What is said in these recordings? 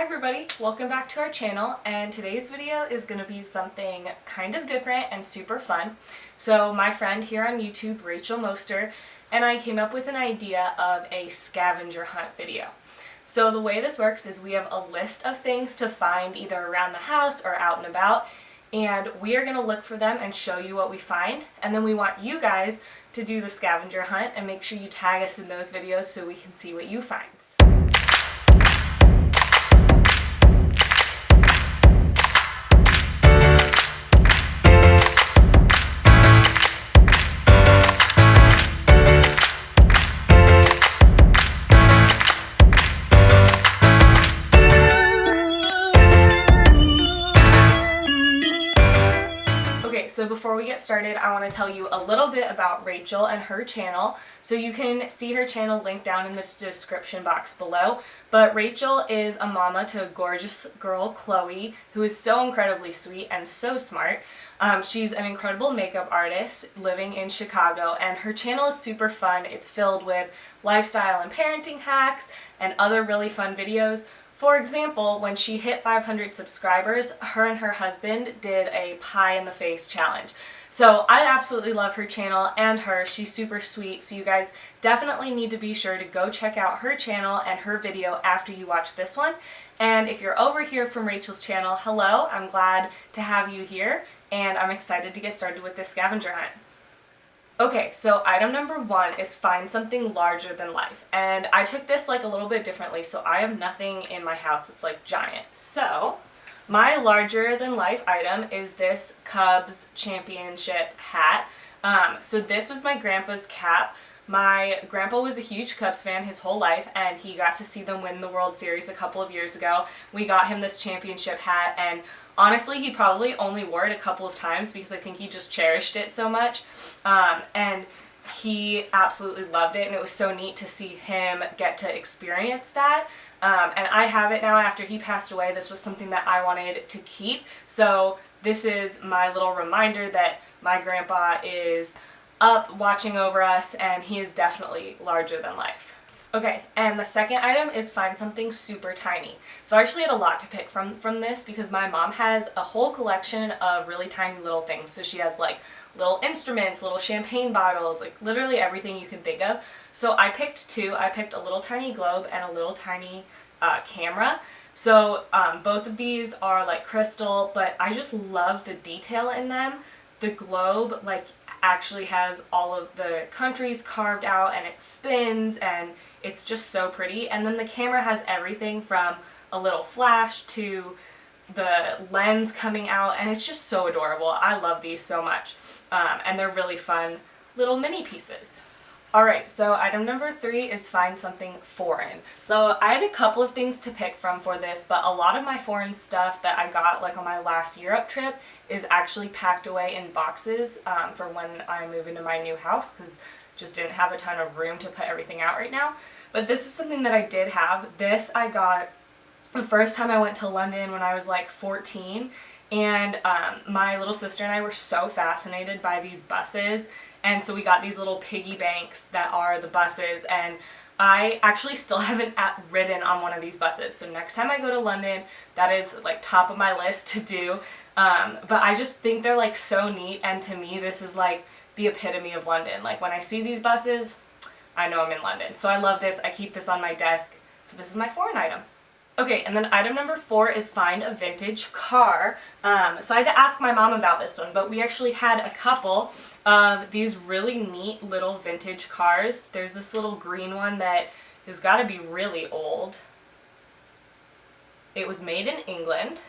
Hi everybody, welcome back to our channel, and today's video is going to be something kind of different and super fun. So my friend here on YouTube, Rachel Moster, and I came up with an idea of a scavenger hunt video. So the way this works is we have a list of things to find either around the house or out and about, and we are going to look for them and show you what we find, and then we want you guys to do the scavenger hunt and make sure you tag us in those videos so we can see what you find. So before we get started, I want to tell you a little bit about Rachel and her channel. So you can see her channel linked down in this description box below. But Rachel is a mama to a gorgeous girl, Chloe, who is so incredibly sweet and so smart. She's an incredible makeup artist living in Chicago, and her channel is super fun. It's filled with lifestyle and parenting hacks and other really fun videos. For example, when she hit 500 subscribers, her and her husband did a pie in the face challenge. So I absolutely love her channel and her. She's super sweet, so you guys definitely need to be sure to go check out her channel and her video after you watch this one. And if you're over here from Rachel's channel, hello, I'm glad to have you here, and I'm excited to get started with this scavenger hunt. Okay, so item number 1 is find something larger than life. And I took this like a little bit differently, so I have nothing in my house that's like giant. So my larger than life item is this Cubs championship hat. So this was my grandpa's cap. My grandpa was a huge Cubs fan his whole life, and he got to see them win the World Series a couple of years ago. We got him this championship hat, and honestly, he probably only wore it a couple of times because I think he just cherished it so much. And he absolutely loved it, and it was so neat to see him get to experience that. And I have it now after he passed away. This was something that I wanted to keep. So this is my little reminder that my grandpa is up watching over us, and he is definitely larger than life. Okay, and the second item is find something super tiny. So I actually had a lot to pick from this because my mom has a whole collection of really tiny little things. So she has like little instruments, little champagne bottles, like literally everything you can think of. So I picked 2. I picked a little tiny globe and a little tiny camera. So both of these are like crystal, but I just love the detail in them. The globe like actually has all of the countries carved out, and it spins, and it's just so pretty. And then the camera has everything from a little flash to the lens coming out, and it's just so adorable. I love these so much, and they're really fun little mini pieces. Alright, so item number 3 is find something foreign. So I had a couple of things to pick from for this, but a lot of my foreign stuff that I got like on my last Europe trip is actually packed away in boxes for when I move into my new house, because just didn't have a ton of room to put everything out right now. But this is something that I did have. This I got the first time I went to London when I was like 14, and my little sister and I were so fascinated by these buses, and so we got these little piggy banks that are the buses, and I actually still haven't ridden on one of these buses. So next time I go to London, that is like top of my list to do. But I just think they're like so neat, and to me this is like the epitome of London. Like when I see these buses, I know I'm in London. So I love this. I keep this on my desk. So this is my foreign item. Okay, and then item number 4 is find a vintage car. So I had to ask my mom about this one, but we actually had a couple of these really neat little vintage cars. There's this little green one that has got to be really old. It was made in England.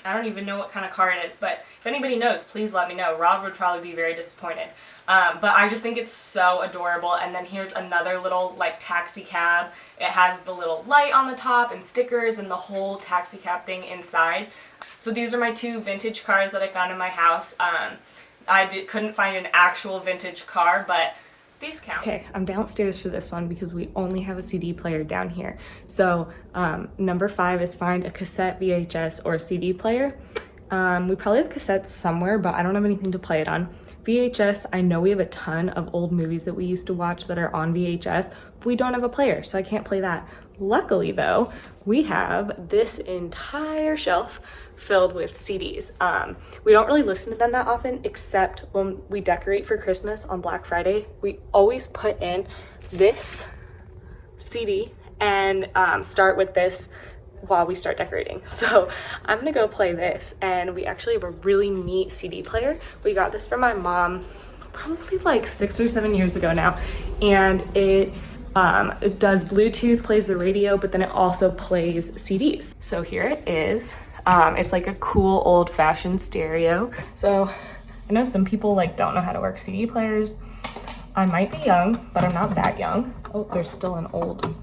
I don't even know what kind of car it is, but if anybody knows, please let me know. Rob would probably be very disappointed. But I just think it's so adorable. And then here's another little like taxi cab. It has the little light on the top and stickers and the whole taxi cab thing inside. So these are my 2 vintage cars that I found in my house. I couldn't find an actual vintage car, but these count. Okay, I'm downstairs for this one because we only have a CD player down here. So number 5 is find a cassette, VHS, or CD player. We probably have cassettes somewhere, but I don't have anything to play it on. VHS, I know we have a ton of old movies that we used to watch that are on VHS, but we don't have a player, so I can't play that. Luckily though, we have this entire shelf filled with CDs. We don't really listen to them that often, except when we decorate for Christmas on Black Friday. We always put in this CD and start with this while we start decorating. So I'm gonna go play this, and we actually have a really neat CD player. We got this from my mom probably like 6 or 7 years ago now, and it does Bluetooth, plays the radio, but then it also plays CDs. So here it is. It's like a cool old-fashioned stereo. So I know some people like don't know how to work CD players. I might be young, but I'm not that young. Oh, there's still an old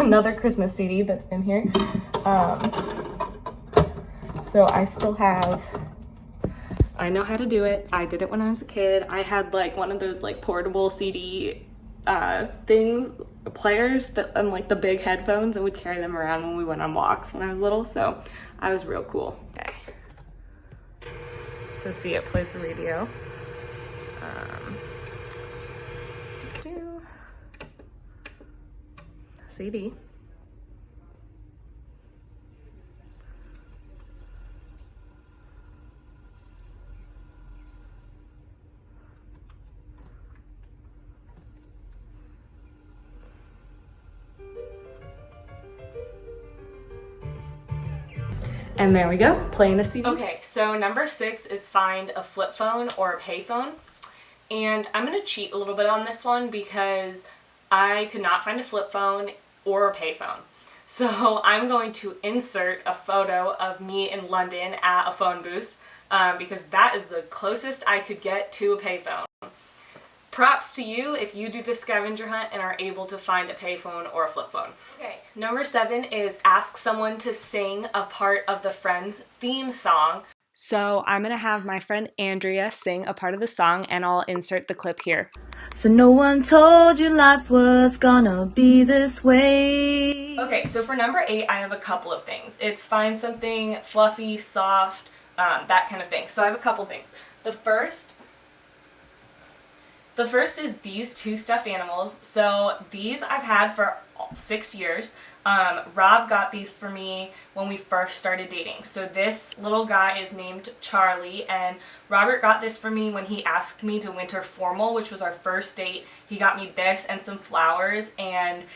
another Christmas CD that's in here. So I know how to do it. I did it when I was a kid. I had like one of those like portable CD players that, and like the big headphones, and would carry them around when we went on walks when I was little. So I was real cool. Okay. So see, it plays the radio. CD. And there we go, playing a CD. Okay, so number 6 is find a flip phone or a pay phone. And I'm gonna cheat a little bit on this one because I could not find a flip phone or a pay phone. So I'm going to insert a photo of me in London at a phone booth because that is the closest I could get to a pay phone. Props to you if you do the scavenger hunt and are able to find a payphone or a flip phone. Okay, number 7 is ask someone to sing a part of the Friends theme song. So I'm gonna have my friend Andrea sing a part of the song, and I'll insert the clip here. So no one told you life was gonna be this way. Okay, so for number 8, I have a couple of things. It's find something fluffy, soft, that kind of thing. So I have a couple things. The first is these 2 stuffed animals. So these I've had for 6 years. Rob got these for me when we first started dating. So this little guy is named Charlie, and Robert got this for me when he asked me to winter formal, which was our first date. He got me this and some flowers, and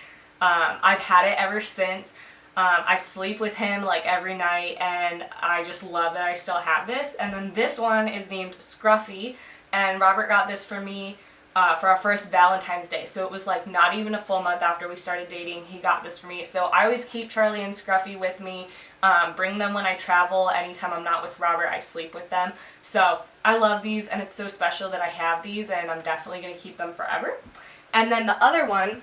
I've had it ever since. I sleep with him like every night, and I just love that I still have this. And then this one is named Scruffy, and Robert got this for me for our first Valentine's Day. So it was like not even a full month after we started dating, he got this for me. So I always keep Charlie and Scruffy with me, bring them when I travel. Anytime I'm not with Robert, I sleep with them. So I love these, and it's so special that I have these, and I'm definitely going to keep them forever. And then the other one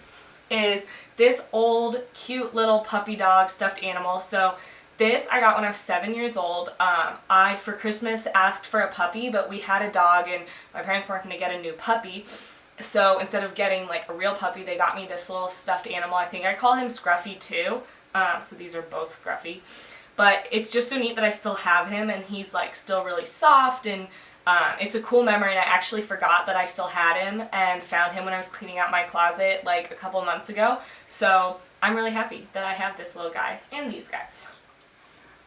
is this old cute little puppy dog stuffed animal. So this I got when I was 7 years old. I, for Christmas, asked for a puppy, but we had a dog and my parents weren't going to get a new puppy. So instead of getting like a real puppy, they got me this little stuffed animal. I think I call him Scruffy too. So these are both Scruffy. But it's just so neat that I still have him, and he's like still really soft, and it's a cool memory. And I actually forgot that I still had him and found him when I was cleaning out my closet like a couple months ago. So I'm really happy that I have this little guy and these guys.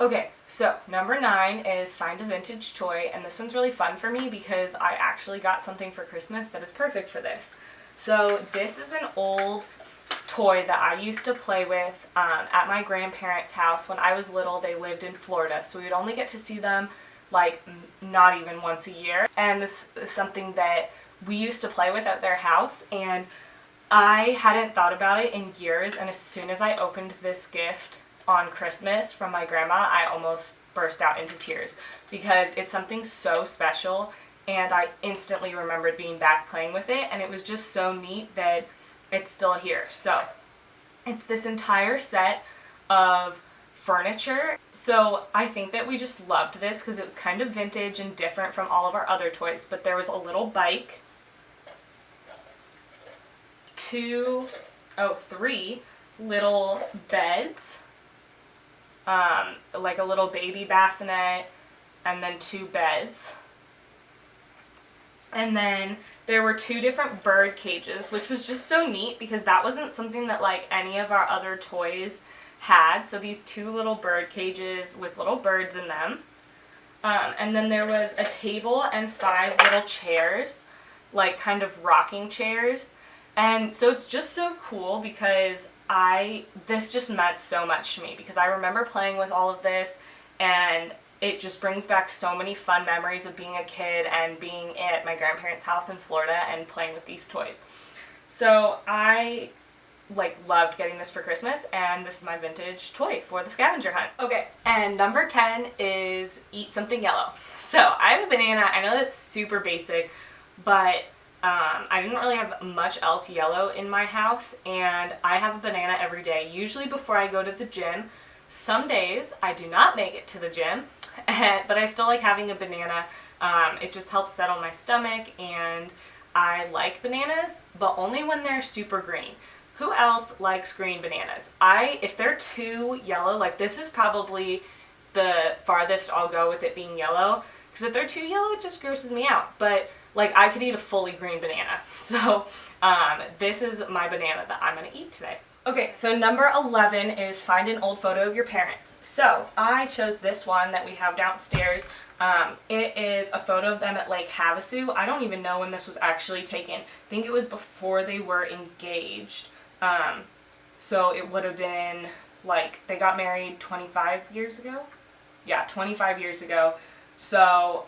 Okay, so number 9 is find a vintage toy, and this one's really fun for me because I actually got something for Christmas that is perfect for this. So this is an old toy that I used to play with at my grandparents' house. When I was little, they lived in Florida, so we would only get to see them like not even once a year. And this is something that we used to play with at their house, and I hadn't thought about it in years, and as soon as I opened this gift on Christmas from my grandma, I almost burst out into tears because it's something so special, and I instantly remembered being back playing with it, and it was just so neat that it's still here. So it's this entire set of furniture. So I think that we just loved this because it was kind of vintage and different from all of our other toys. But there was a little bike, 3 little beds, like a little baby bassinet, and then 2 beds. And then there were 2 different bird cages, which was just so neat because that wasn't something that like any of our other toys had. So these 2 little bird cages with little birds in them. And then there was a table and 5 little chairs, like kind of rocking chairs. And so it's just so cool because this just meant so much to me because I remember playing with all of this, and it just brings back so many fun memories of being a kid and being at my grandparents' house in Florida and playing with these toys. So I loved getting this for Christmas, and this is my vintage toy for the scavenger hunt. Okay, and number 10 is eat something yellow. So I have a banana. I know that's super basic, but I didn't really have much else yellow in my house, and I have a banana every day, usually before I go to the gym. Some days I do not make it to the gym, but I still like having a banana. It just helps settle my stomach, and I like bananas, but only when they're super green. Who else likes green bananas? If they're too yellow, like this is probably the farthest I'll go with it being yellow, because if they're too yellow, it just grosses me out. But like I could eat a fully green banana. So this is my banana that I'm going to eat today. Okay, so number 11 is find an old photo of your parents. So I chose this one that we have downstairs. It is a photo of them at Lake Havasu. I don't even know when this was actually taken. I think it was before they were engaged. So it would have been like they got married 25 years ago. Yeah, 25 years ago. So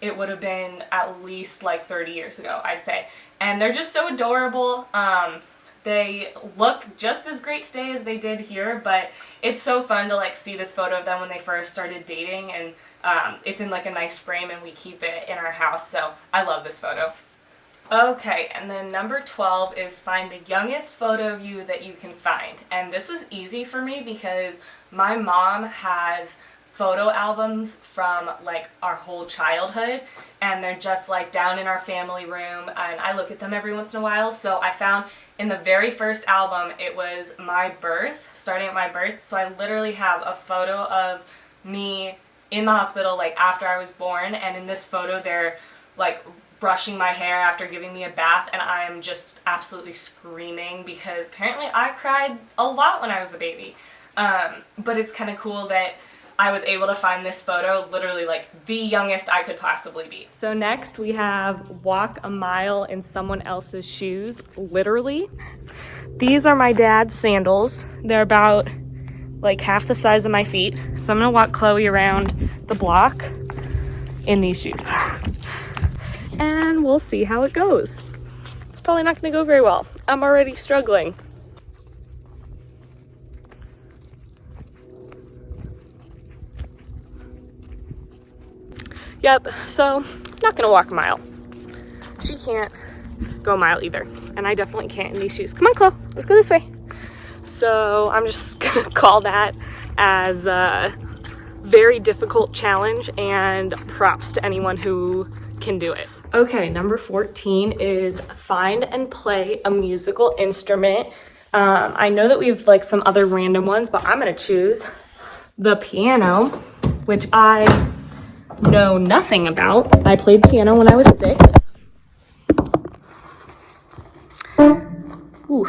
it would have been at least like 30 years ago, I'd say. And they're just so adorable. They look just as great today as they did here, but it's so fun to like see this photo of them when they first started dating, and it's in like a nice frame and we keep it in our house, so I love this photo. Okay, and then number 12 is find the youngest photo of you that you can find. And this was easy for me because my mom has photo albums from like our whole childhood, and they're just like down in our family room, and I look at them every once in a while. So I found in the very first album, it was my birth, starting at my birth. So I literally have a photo of me in the hospital like after I was born, and in this photo they're like brushing my hair after giving me a bath, and I am just absolutely screaming because apparently I cried a lot when I was a baby. But it's kind of cool that I was able to find this photo literally like the youngest I could possibly be. So next we have walk a mile in someone else's shoes, literally. These are my dad's sandals. They're about like half the size of my feet. So I'm gonna walk Chloe around the block in these shoes. And we'll see how it goes. It's probably not gonna go very well. I'm already struggling. Yep, so not gonna walk a mile. She can't go a mile either, and I definitely can't in these shoes. Come on, Chloe, let's go this way. So I'm just gonna call that as a very difficult challenge, and props to anyone who can do it. Okay, number 14 is find and play a musical instrument. I know that we have like some other random ones, but I'm gonna choose the piano, which I know nothing about. I played piano when I was 6. Ooh.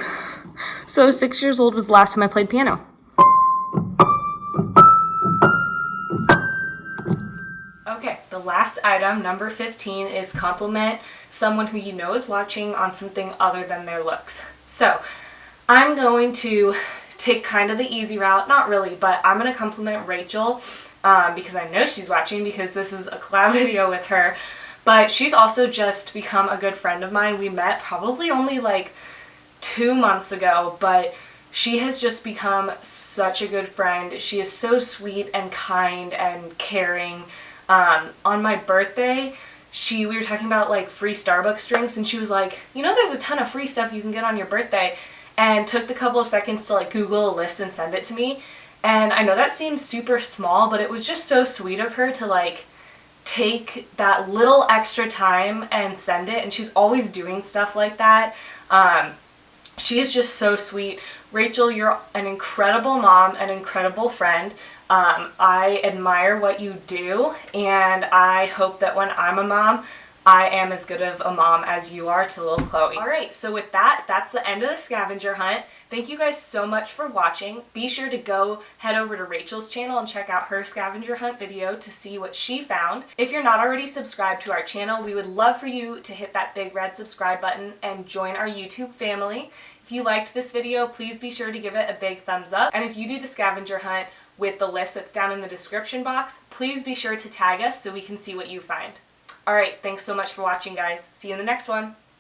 So 6 years old was the last time I played piano. Okay, the last item, number 15, is compliment someone who you know is watching on something other than their looks. So I'm going to take kind of the easy route, not really, but I'm going to compliment Rachel because I know she's watching because this is a collab video with her. But she's also just become a good friend of mine. We met probably only like 2 months ago, but she has just become such a good friend. She is so sweet and kind and caring. On my birthday, we were talking about like free Starbucks drinks, and she was like, you know, there's a ton of free stuff you can get on your birthday, and took the couple of seconds to like Google a list and send it to me. And I know that seems super small, but it was just so sweet of her to like take that little extra time and send it, and she's always doing stuff like that. She is just so sweet. Rachel, you're an incredible mom, an incredible friend. I admire what you do, and I hope that when I'm a mom, I am as good of a mom as you are to little Chloe. Alright, so with that, that's the end of the scavenger hunt. Thank you guys so much for watching. Be sure to go head over to Rachel's channel and check out her scavenger hunt video to see what she found. If you're not already subscribed to our channel, we would love for you to hit that big red subscribe button and join our YouTube family. If you liked this video, please be sure to give it a big thumbs up. And if you do the scavenger hunt with the list that's down in the description box, please be sure to tag us so we can see what you find. Alright, thanks so much for watching, guys. See you in the next one.